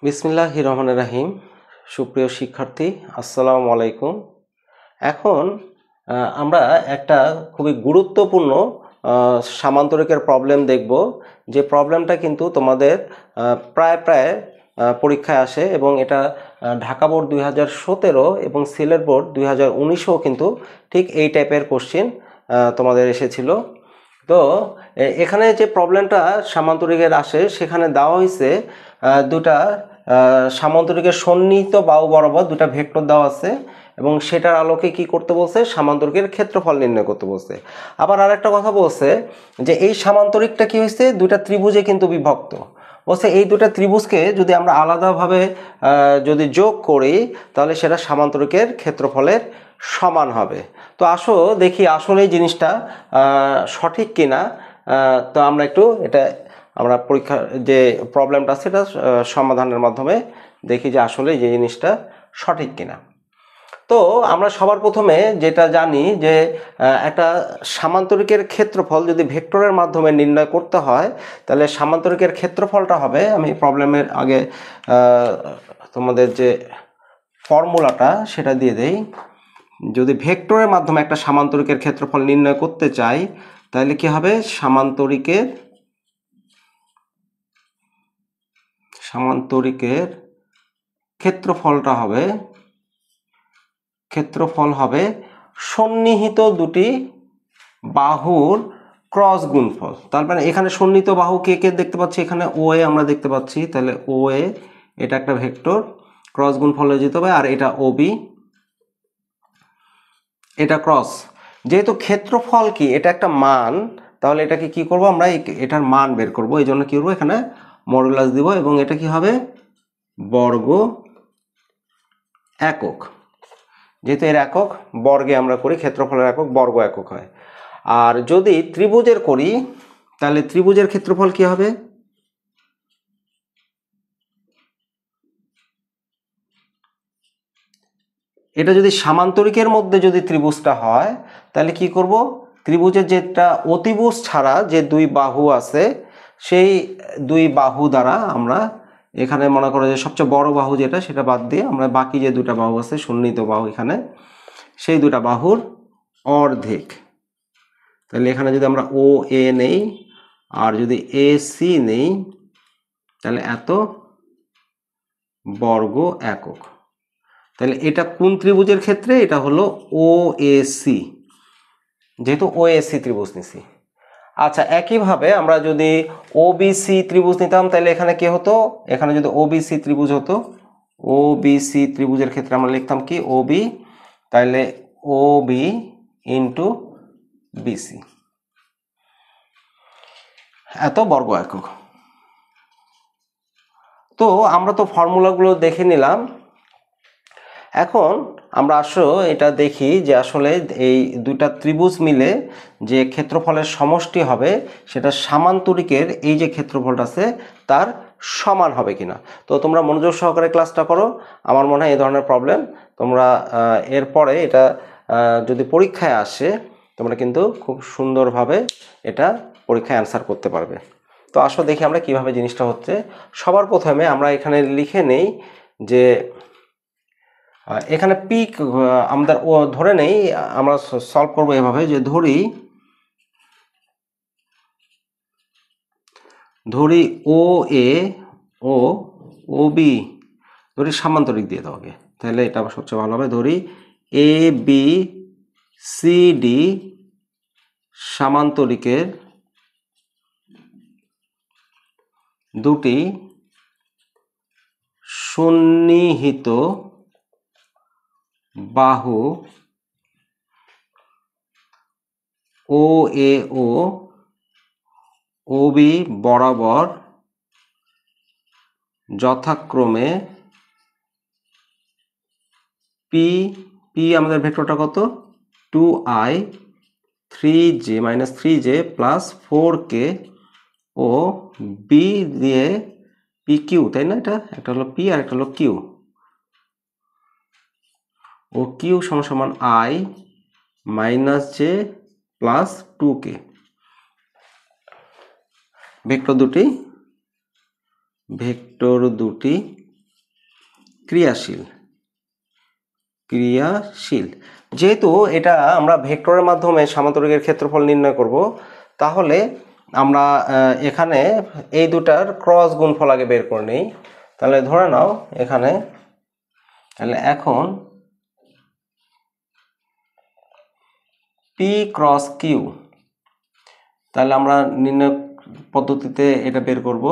বিসমিল্লাহির রহমানির রহিম। সুপ্রিয় শিক্ষার্থী, আসসালামু আলাইকুম। এখন আমরা একটা খুবই গুরুত্বপূর্ণ সামান্তরিকের প্রবলেম দেখব, যে প্রবলেমটা কিন্তু তোমাদের প্রায় পরীক্ষায় আসে, এবং এটা ঢাকা বোর্ড 2017 এবং সিলেট বোর্ড 2019-ও কিন্তু ঠিক এই টাইপের কোশ্চিন তোমাদের এসেছিল। তো এখানে যে প্রবলেমটা সামান্তরিকের আসে, সেখানে দেওয়া হয়েছে দুটা সামান্তরিকের সন্নিহিত বাহু বরাবর দুটা ভেক্টর দেওয়া আছে, এবং সেটার আলোকে কি করতে বলছে, সামান্তরিকের ক্ষেত্রফল নির্ণয় করতে বলছে। আবার আরেকটা কথা বলছে যে এই সামান্তরিকটা কি হয়েছে, দুটা ত্রিভুজে কিন্তু বিভক্ত। বলছে এই দুটা ত্রিভুজকে যদি আমরা আলাদাভাবে যদি যোগ করি, তাহলে সেটা সামান্তরিকের ক্ষেত্রফলের সমান হবে। তো আসো দেখি আসলে এই জিনিসটা সঠিক কিনা। তো আমরা একটু এটা আমরা পরীক্ষার যে প্রবলেমটা আছে সেটা সমাধানের মাধ্যমে দেখি যে আসলে যে জিনিসটা সঠিক কিনা। তো আমরা সবার প্রথমে যেটা জানি যে একটা সামান্তরিকের ক্ষেত্রফল যদি ভেক্টরের মাধ্যমে নির্ণয় করতে হয়, তাহলে সামান্তরিকের ক্ষেত্রফলটা হবে, আমি প্রবলেমের আগে তোমাদের যে ফর্মুলাটা সেটা দিয়ে দেই। যদি ভেক্টরের মাধ্যমে একটা সামান্তরিকের ক্ষেত্রফল নির্ণয় করতে চাই, তাহলে কি হবে, সামান্তরিকের ক্ষেত্রফল হবে সন্নিহিত দুটি বাহুর ক্রস গুণফল। তার মানে এখানে সন্নিহিত বাহু কে কে দেখতে পাচ্ছি, এখানে ও এ আমরা দেখতে পাচ্ছি, তাহলে ও এ এটা একটা ভেক্টর, ক্রস গুণফল হয়ে যেতে হবে। আর এটা ও বি, এটা ক্রস। যেহেতু ক্ষেত্রফল কি, এটা একটা মান, তাহলে এটাকে কি করব, আমরা এটার মান বের করব। এই জন্য কি করবো, এখানে মডুলাস দিব, এবং এটা কি হবে, বর্গ একক। যেহেতু এর একক বর্গে আমরা করি, ক্ষেত্রফলের একক বর্গ একক হয়। আর যদি ত্রিভুজের করি, তাহলে ত্রিভুজের ক্ষেত্রফল কি হবে, এটা যদি সামান্তরিকের মধ্যে যদি ত্রিভুজটা হয়, তাহলে কি করব, ত্রিভুজের যেটা অতিভুজ ছাড়া যে দুই বাহু আছে, সেই দুই বাহু দ্বারা আমরা এখানে মনে করো যে সবচেয়ে বড় বাহু যেটা, সেটা বাদ দিয়ে আমরা বাকি যে দুটা বাহু আছে সন্নিহিত বাহু এখানে, সেই দুটা বাহুর অর্ধেক। তাহলে এখানে যদি আমরা ও এ নেই আর যদি এ সি নেই, তাহলে এত বর্গ একক। তাহলে এটা কোন ত্রিভুজের ক্ষেত্রে, এটা হলো ও এ সি, যেহেতু ও এ সি ত্রিভুজ নিছি। আচ্ছা, একইভাবে আমরা যদি ও বি সি ত্রিভুজ নিতাম, তাহলে এখানে কি হতো, এখানে যদি ও বি সি ত্রিভুজ হতো, ও বি সি ত্রিভুজের ক্ষেত্রে আমরা লিখতাম কি, ও বি, তাহলে ও বি ইন্টু বিসি, এত বর্গ একক। তো আমরা তো ফর্মুলাগুলো দেখে নিলাম। এখন আমরা এটা দেখি যে আসলে এই দুইটা ত্রিভুজ মিলে যে ক্ষেত্রফলের সমষ্টি হবে, সেটা সামান্তরিকের এই যে ক্ষেত্রফলটা আছে তার সমান হবে কিনা। তো তোমরা মনোযোগ সহকারে ক্লাসটা করো। আমার মনে হয় এই ধরনের প্রবলেম তোমরা এরপরে এটা যদি পরীক্ষায় আসে, তোমরা কিন্তু খুব সুন্দরভাবে এটা পরীক্ষায় অ্যান্সার করতে পারবে। তো আসো দেখি আমরা কিভাবে জিনিসটা হচ্ছে। সবার প্রথমে আমরা এখানে লিখে নেই যে এখানে পিক আমাদের ও ধরে নেই, আমরা সলভ করবো এভাবে যে ধরি ও এ ও ও বি ধরি সামান্তরিক দিয়ে দাও আগে, তাহলে এটা সবচেয়ে ভালো হবে। ধরি এ বি সি ডি সামান্তরিকের দুটি সন্নিহিত বাহু ও এ ও ও বি বরাবর যথাক্রমে পি, পি আমাদের ভেক্টরটা কত, 2i 3j minus 3j plus 4k ও বি দিয়ে পি কিউ, তাই না, এটা একটা হলো পি আর একটা হলো কিউ, ও কিউ সমান সমান i minus J plus 2k। Vector দুটি ক্রিয়াশীল ক্রিয়াশীল। যেহেতু এটা আমরা ভেক্টরের মাধ্যমে সামান্তরিকের ক্ষেত্রফল নির্ণয় করব, তাহলে আমরা এখানে এই দুটার ক্রস গুণফল আগে বের করে নিই। তাহলে ধরে নাও এখানে, তাহলে এখন পি ক্রস কিউ, তাহলে আমরা নির্ণয় পদ্ধতিতে এটা বের করব।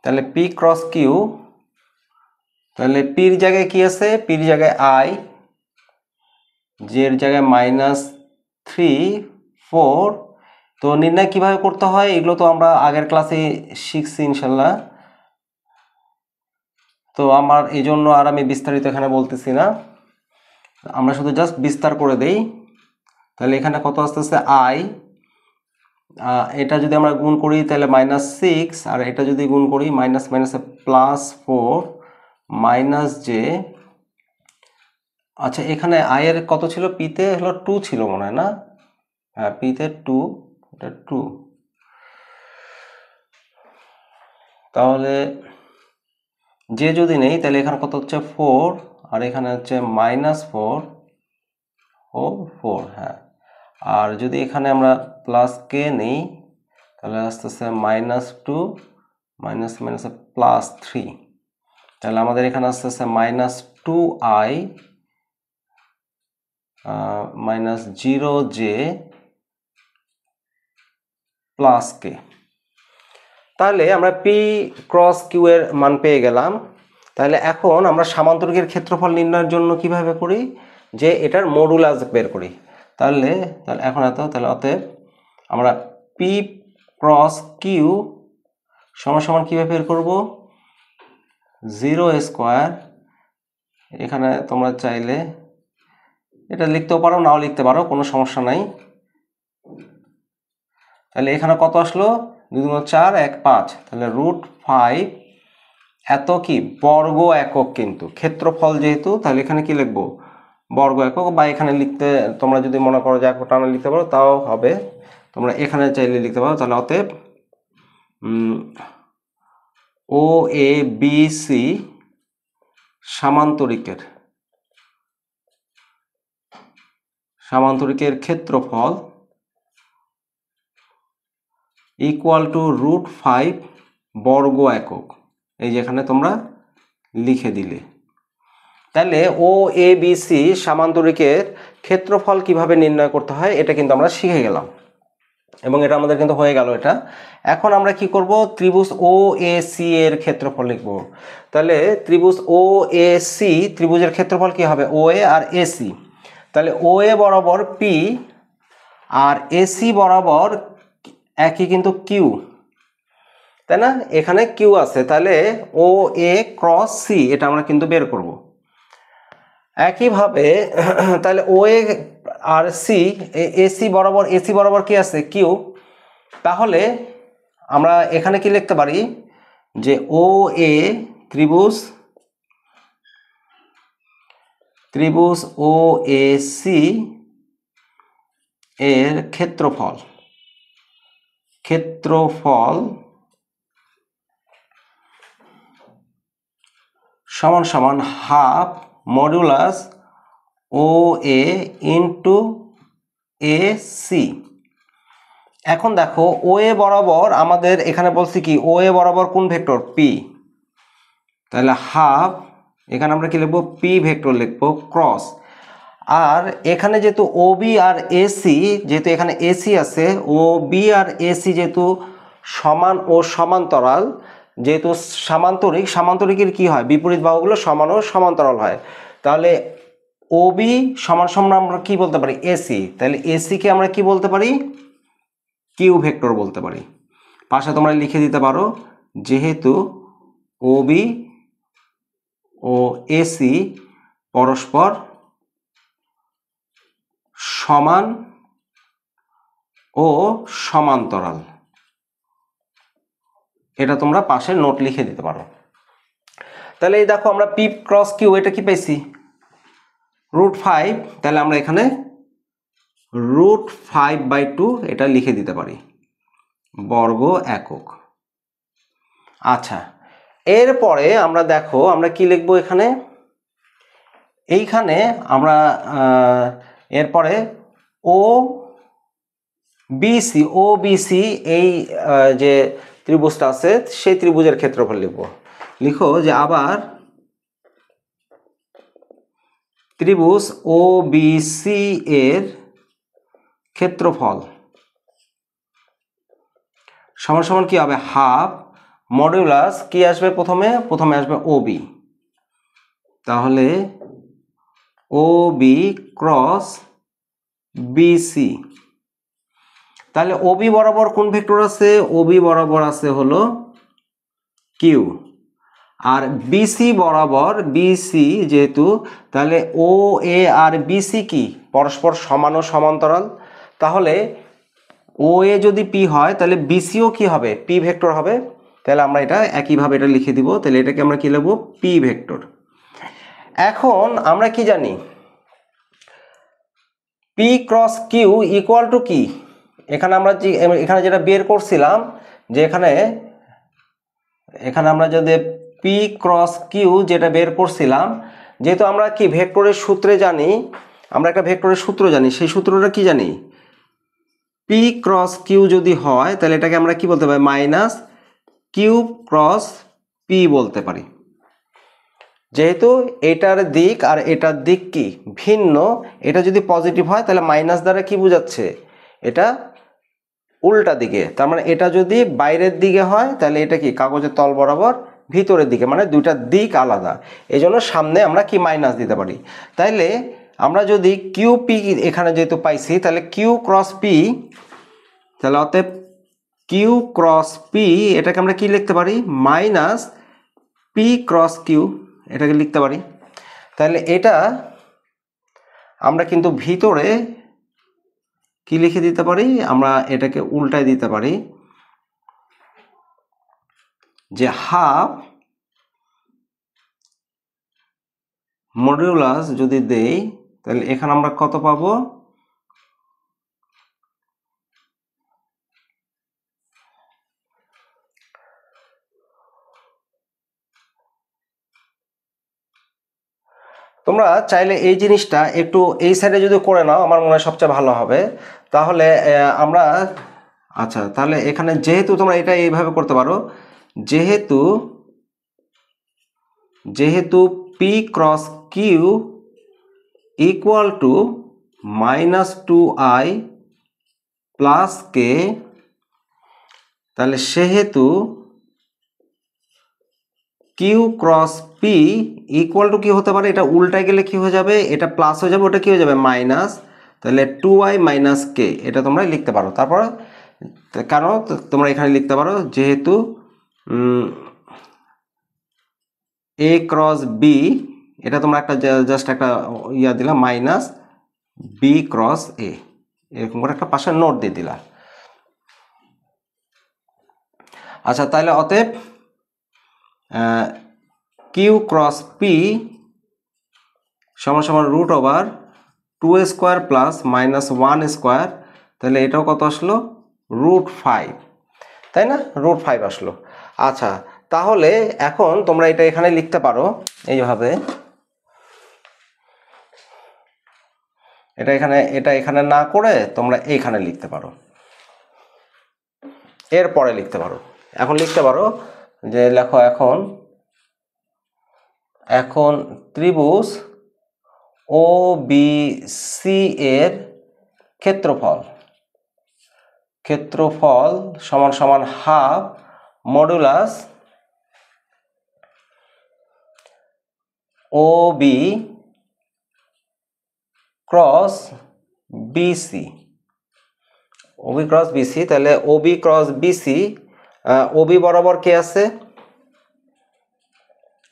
তাহলে পি ক্রস কিউ, তাহলে পির জায়গায় কি আছে, পির জায়গায় আই, জের জায়গায় -3 4। তো নির্ণয় কিভাবে করতে হয় এগুলো তো আমরা আগের ক্লাসে শিখছি ইনশাল্লাহ, তো আমার এই জন্য আর আমি বিস্তারিত এখানে বলতেছি না, আমরা শুধু জাস্ট বিস্তার করে দেই। তাহলে এখানে কত আসতেছে আই, এটা যদি আমরা গুণ করি তাহলে -6, আর এটা যদি গুণ করি মাইনাস মাইনাসে +4 মাইনাস জে। আচ্ছা, এখানে আই এর কত ছিল, পিতে হলো 2 ছিল মনে হয় না, হ্যাঁ পিতে 2, এটা 2। তাহলে যে যদি নেই তাহলে এখানে কত হচ্ছে 4, আর এখানে হচ্ছে -4 ও 4, হ্যাঁ। আর যদি এখানে আমরা প্লাস কে নেই তাহলে আসতেছে -2 মাইনাস মাইনাসে +3, তাহলে আমাদের এখানে আসতেছে -2i -0j প্লাস কে। তাহলে আমরা পি ক্রস কিউ এর মান পেয়ে গেলাম। তাহলে এখন আমরা সামান্তরিকের ক্ষেত্রফল নির্ণয়ের জন্য কিভাবে করি, যে এটার মডুলাস বের করি। তাহলে এখন তাহলে অতএব আমরা পি ক্রস কিউ সমান সমান কিভাবে বের করব, 0² এখানে তোমরা চাইলে এটা লিখতেও পারো, নাও লিখতে পারো, কোনো সমস্যা নাই। তাহলে এখানে কত আসলো, 2 × 4 1 5, তাহলে √5 এত কি বর্গ একক, কিন্তু ক্ষেত্রফল যেহেতু, তাহলে এখানে কি লিখবো বর্গ একক, বা এখানে লিখতে তোমরা যদি মনে করো যে একক টানা লিখতে পারো তাও হবে, তোমরা এখানে চাইলে লিখতে পারো। তাহলে অতএব ও এ বি সি সামান্তরিকের ক্ষেত্রফল ইকুয়াল টু √5 বর্গ একক, এই যে এখানে তোমরা লিখে দিলে। তাহলে ও এ বি সি সামান্তরিকের ক্ষেত্রফল কিভাবে নির্ণয় করতে হয় এটা কিন্তু আমরা শিখে গেলাম, এবং এটা আমাদের কিন্তু হয়ে গেল এটা। এখন আমরা কি করব, ত্রিভুজ ও এ সি এর ক্ষেত্রফল লিখব। তাহলে ত্রিভুজ ও এ সি, ত্রিভুজের ক্ষেত্রফল কি হবে, ও এ আর এ সি। তাহলে ও এ বরাবর পি আর এসি বরাবর একই কিন্তু কিউ, তাই না, এখানে কিউ আছে, তাহলে ও এ ক্রস সি এটা আমরা কিন্তু বের করব। একইভাবে তাহলে ও এ আর সি, এসি বরাবর কি আছে, কিউ। তাহলে আমরা এখানে কি লিখতে পারি, যে ও এ ত্রিভুজ ও এ সি এর ক্ষেত্রফল সমান সমান half modulus O A into A C. এখন দেখো ও এ বরাবর আমাদের এখানে বলছি কি, ও এ বরাবর কোন ভেক্টর, পি, তাহলে হাফ, এখানে আমরা কি লিখবো, পি ভেক্টর লিখবো ক্রস। আর এখানে যেহেতু ও বি আর এসি, যেহেতু এখানে এসি আছে, ও বি আর এসি যেহেতু সমান ও সমান্তরাল, যেহেতু সামান্তরিকের কি হয়, বিপরীত বাহুগুলো সমান ও সমান্তরাল হয়, তাহলে ও বি সমান সমান আমরা কি বলতে পারি, এসি। তাহলে এসি কে আমরা কি বলতে পারি, কিউ ভেক্টর বলতে পারি। পাশে তোমরা লিখে দিতে পারো, যেহেতু ও বি ও এসি পরস্পর সমান ও সমান্তরাল, এটা তোমরা পাশে নোট লিখে দিতে পারো। তাহলে এই দেখো আমরা পি ক্রস কিউ এটা কি পেয়েছি, √5, তাহলে আমরা এখানে √5/2 এটা লিখে দিতে পারি বর্গ একক। আচ্ছা, এরপরে আমরা দেখো আমরা কি লিখবো এখানে, এইখানে আমরা এরপরে ও বিসি এই যে ত্রিভুজটা আছে সেই ত্রিভুজের ক্ষেত্রফল লিখবো। লিখো যে আবার ত্রিভুজ ও বিসি এর ক্ষেত্রফল সমান সমান কি হবে, হাফ মডুলাস কি আসবে, প্রথমে আসবে ওবি, তাহলে ওবি ক্রস বিসি। তাহলে ওবি বরাবর কোন ভেক্টর আছে, ওবি বরাবর আছে হলো কিউ, আর বিসি বরাবর বিসি যেহেতু, তাহলে ও এ আর বিসি কি পরস্পর সমান ও সমান্তরাল, তাহলে ও এ যদি পি হয় তাহলে বিসিও কি হবে, পি ভেক্টর হবে। তাহলে আমরা এটা একইভাবে এটা লিখে দিব, তাহলে এটাকে আমরা কি লিখবো, পি ভেক্টর। এখন আমরা কি জানি, P cross Q equal to কি, এখানে আমরা এখানে যেটা বের করছিলাম যে এখানে আমরা যদি পি ক্রস কিউ যেটা বের করছিলাম, যেহেতু আমরা কি ভেক্টরের সূত্রে জানি, আমরা একটা ভেক্টরের সূত্র জানি, সেই সূত্রটা কি জানি, পি ক্রস কিউ যদি হয় তাহলে এটাকে আমরা কি বলতে পারি, মাইনাস কিউ ক্রস পি বলতে পারি। যেহেতু এটার দিক আর এটার দিক কি ভিন্ন, এটা যদি পজিটিভ হয় তাহলে মাইনাস দ্বারা কি বোঝাচ্ছে, এটা উল্টা দিকে, তার মানে এটা যদি বাইরের দিকে হয় তাহলে এটা কি কাগজের তল বরাবর ভিতরের দিকে, মানে দুইটা দিক আলাদা, এই জন্য সামনে আমরা কি মাইনাস দিতে পারি। তাইলে আমরা যদি কিউ পি এখানে যেহেতু পাইছি, তাহলে কিউ ক্রস পি, তাহলে অতএব কিউ ক্রস পি এটাকে আমরা কি লিখতে পারি, মাইনাস পি ক্রস কিউ এটাকে লিখতে পারি। তাহলে এটা আমরা কিন্তু ভিতরে কি লিখে দিতে পারি, আমরা এটাকে উল্টায় দিতে পারি, যে হাফ মডিউলাস যদি দেই তাহলে এখানে আমরা কত পাবো, তোমরা চাইলে এই জিনিসটা একটু এই সাইডে যদি করে নাও আমার মনে হয় সবচেয়ে ভালো হবে। তাহলে আমরা আচ্ছা, তাহলে এখানে যেহেতু তোমরা এটা এইভাবে করতে পারো, যেহেতু P cross Q equal to minus 2i plus K, তাহলে সেহেতু Q cross P equal to কি হতে পারে, এটা উল্টায় গেলে কি হয়ে যাবে, এটা প্লাস হয়ে যাবে, ওটা কি হয়ে যাবে মাইনাস, তাহলে 2i মাইনাস কে এটা তোমরা লিখতে পারো। তারপর কেন তোমরা এখানে লিখতে পারো, যেহেতু এ ক্রস বি, এটা তোমরা একটা জাস্ট একটা ইয়া দিলা মাইনাস বি ক্রস এ, এরকম করে একটা পাশে নোট দিয়ে দিলা। আচ্ছা, তাহলে অতএব কিউ ক্রস পি সমান সমান root over 2 square plus minus 1 square, তাহলে এটাও কত আসলো, রুট 5, তাই না, রুট 5 আসলো। আচ্ছা, তাহলে এখন তোমরা এটা এখানে লিখতে পারো এইভাবে, এটা এখানে না করে তোমরা এইখানে লিখতে পারো, এরপরে লিখতে পারো, এখন লিখতে পারো যে লেখো এখন ত্রিভুজ ও বি সি এর ক্ষেত্রফল সমান সমান half modulus O B cross BC, OB cross BC. তাহলে ওবি ক্রস বিসি, ওবি বরাবর কে আছে,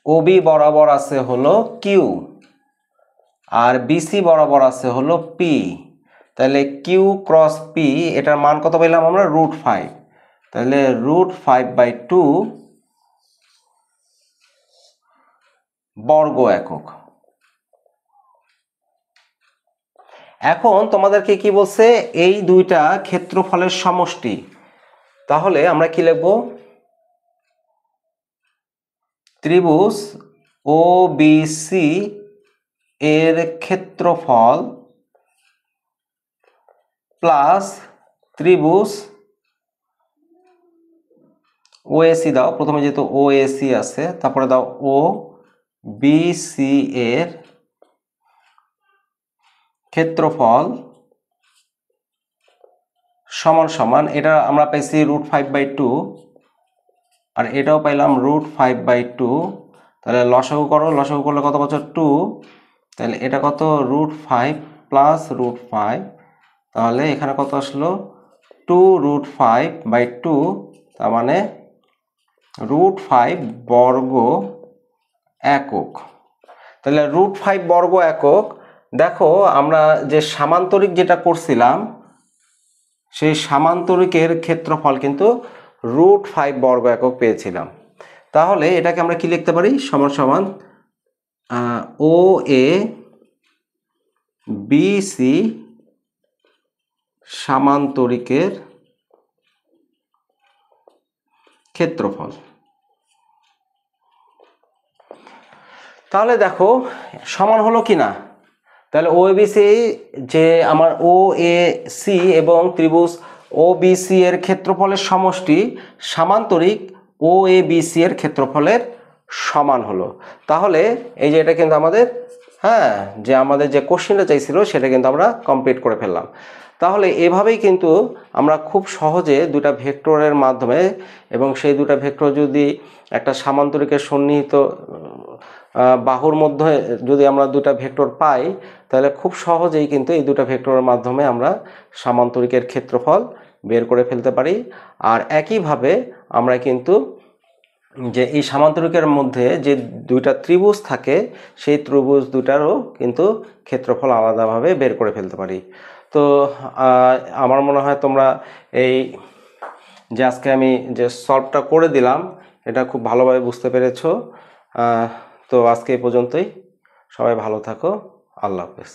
ওবি বরাবর আছে হলো কিউ, আর বিসি বরাবর আছে হলো পি। তাহলে কিউ ক্রস পি এটার মান কত পেলাম আমরা, রুট 5, তাহলে রুট 5/2 বর্গ একক। এখন তোমাদেরকে কি বলছে, এই দুইটা ক্ষেত্রফলের সমষ্টি, তাহলে আমরা কি লিখব, ত্রিভুজ ওবিসি এর ক্ষেত্রফল প্লাস ত্রিভুজ ওএসি দাও, প্রথমে যেহেতু ওএসি আছে, তারপরে দাও ও বিসি এর ক্ষেত্রফল সমান সমান, এটা আমরা পাইছি √5/2 আর এটাও পাইলাম √5/2। তাহলে লসাগু করো, লসাগু করলে কত বছর 2, তাহলে এটা কত √5 প্লাস √5, তাহলে এখানে কত আসলো 2√5/2, তার মানে √5 বর্গ একক। তাহলে √5 বর্গ একক। দেখো আমরা যে সামান্তরিক যেটা করছিলাম সেই সামান্তরিকের ক্ষেত্রফল কিন্তু √5 বর্গ একক পেয়েছিলাম। তাহলে এটাকে আমরা কি লিখতে পারি, সমান সমান ও এ বিসি সামান্তরিকের ক্ষেত্রফল। তাহলে দেখো সমান হলো কি না, তাহলে ওএবিসি যে আমার ওএসি এবং ত্রিভুজ ওবিসি এর ক্ষেত্রফলের সমষ্টি সামান্তরিক ওএবিসি এর ক্ষেত্রফলের সমান হলো। তাহলে এই যে এটা কিন্তু আমাদের যে আমাদের যে কোশ্চেনটা চাইছিল সেটা কিন্তু আমরা কমপ্লিট করে ফেললাম। তাহলে এভাবেই কিন্তু আমরা খুব সহজে দুটা ভেক্টরের মাধ্যমে, এবং সেই দুটা ভেক্টর যদি একটা সামান্তরিকের সন্নিহিত বাহুর মধ্যে যদি আমরা দুটা ভেক্টর পাই, তাহলে খুব সহজেই কিন্তু এই দুটা ভেক্টরের মাধ্যমে আমরা সামান্তরিকের ক্ষেত্রফল বের করে ফেলতে পারি। আর একইভাবে আমরা কিন্তু যে এই সামান্তরিকের মধ্যে যে দুইটা ত্রিভুজ থাকে সেই ত্রিভুজ দুটারও কিন্তু ক্ষেত্রফল আলাদাভাবে বের করে ফেলতে পারি। তো আমার মনে হয় তোমরা এই যে আজকে আমি যে সলভটা করে দিলাম এটা খুব ভালোভাবে বুঝতে পেরেছো। তো আজকে এই পর্যন্তই, সবাই ভালো থাকো, আল্লাহ হাফেজ।